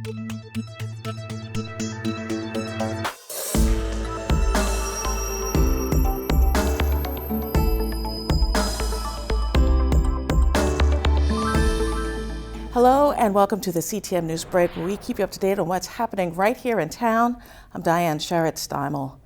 Hello and welcome to the CTM NewsBreak, where we keep you up to date on what's happening right here in town. I'm Diane Sherritt-Steimel.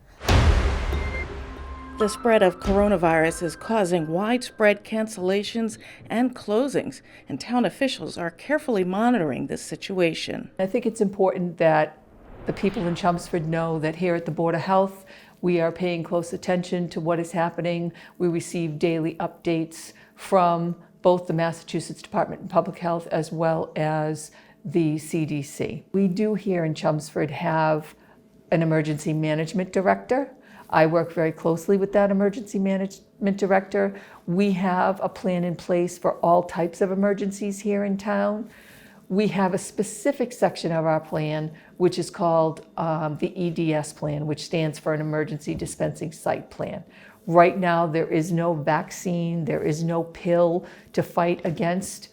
The spread of coronavirus is causing widespread cancellations and closings, and town officials are carefully monitoring this situation. I think it's important that the people in Chelmsford know that here at the Board of Health, we are paying close attention to what is happening. We receive daily updates from both the Massachusetts Department of Public Health as well as the CDC. We do here in Chelmsford have an emergency management director. I work very closely with that emergency management director. We have a plan in place for all types of emergencies here in town. We have a specific section of our plan which is called the EDS plan, which stands for an Emergency Dispensing Site Plan. Right now, there is no vaccine, there is no pill to fight against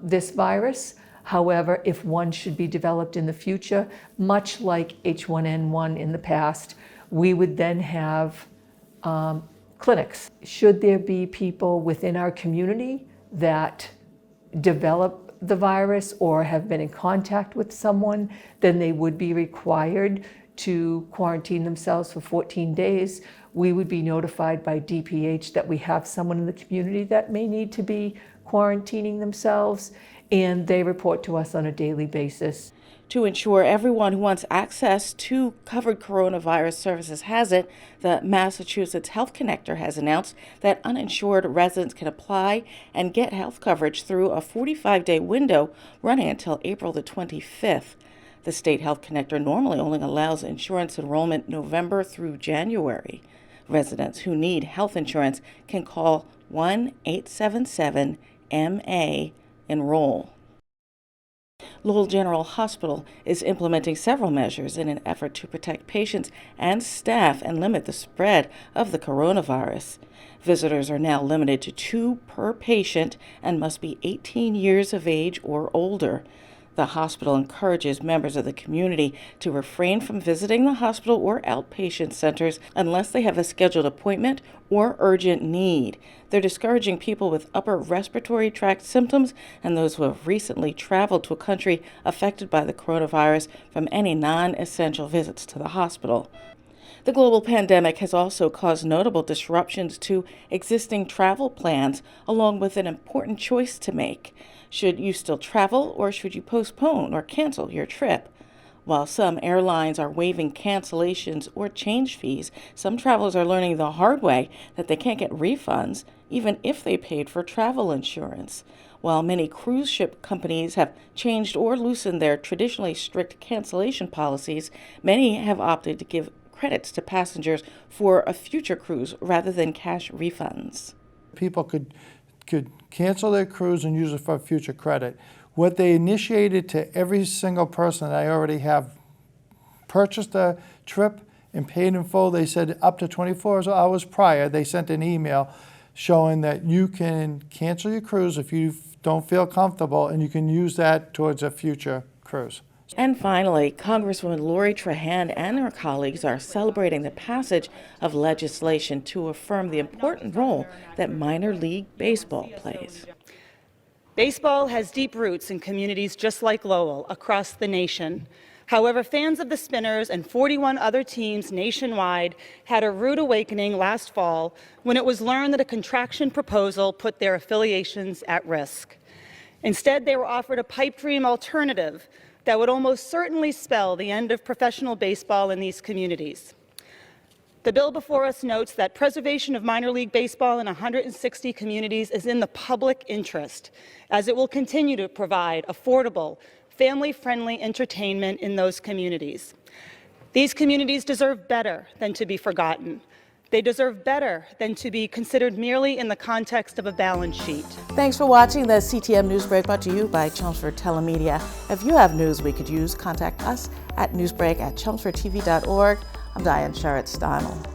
this virus. However, if one should be developed in the future, much like H1N1 in the past, we would then have clinics. Should there be people within our community that develop the virus or have been in contact with someone, then they would be required to quarantine themselves for 14 days. We would be notified by DPH that we have someone in the community that may need to be quarantining themselves, and they report to us on a daily basis. To ensure everyone who wants access to covered coronavirus services has it, the Massachusetts Health Connector has announced that uninsured residents can apply and get health coverage through a 45-day window running until April the 25th. The State Health Connector normally only allows insurance enrollment November through January. Residents who need health insurance can call 1-877-MA-ENROLL. Lowell General Hospital is implementing several measures in an effort to protect patients and staff and limit the spread of the coronavirus. Visitors are now limited to 2 per patient and must be 18 years of age or older. The hospital encourages members of the community to refrain from visiting the hospital or outpatient centers unless they have a scheduled appointment or urgent need. They're discouraging people with upper respiratory tract symptoms and those who have recently traveled to a country affected by the coronavirus from any non-essential visits to the hospital. The global pandemic has also caused notable disruptions to existing travel plans, along with an important choice to make. Should you still travel, or should you postpone or cancel your trip? While some airlines are waiving cancellations or change fees, some travelers are learning the hard way that they can't get refunds, even if they paid for travel insurance. While many cruise ship companies have changed or loosened their traditionally strict cancellation policies, many have opted to give credits to passengers for a future cruise rather than cash refunds. People could cancel their cruise and use it for future credit. What they initiated to every single person that I already have purchased a trip and paid in full, they said up to 24 hours prior, they sent an email showing that you can cancel your cruise if you don't feel comfortable, and you can use that towards a future cruise. And finally, Congresswoman Lori Trahan and her colleagues are celebrating the passage of legislation to affirm the important role that minor league baseball plays. Baseball has deep roots in communities just like Lowell across the nation. However, fans of the Spinners and 41 other teams nationwide had a rude awakening last fall when it was learned that a contraction proposal put their affiliations at risk. Instead, they were offered a pipe dream alternative that would almost certainly spell the end of professional baseball in these communities. The bill before us notes that preservation of minor league baseball in 160 communities is in the public interest, as it will continue to provide affordable, family-friendly entertainment in those communities. These communities deserve better than to be forgotten. They deserve better than to be considered merely in the context of a balance sheet. Thanks for watching the CTM NewsBreak, brought to you by Chelmsford Telemedia. If you have news we could use, contact us at newsbreak@chelmsfordtv.org. I'm Diane Sherritt-Steimel.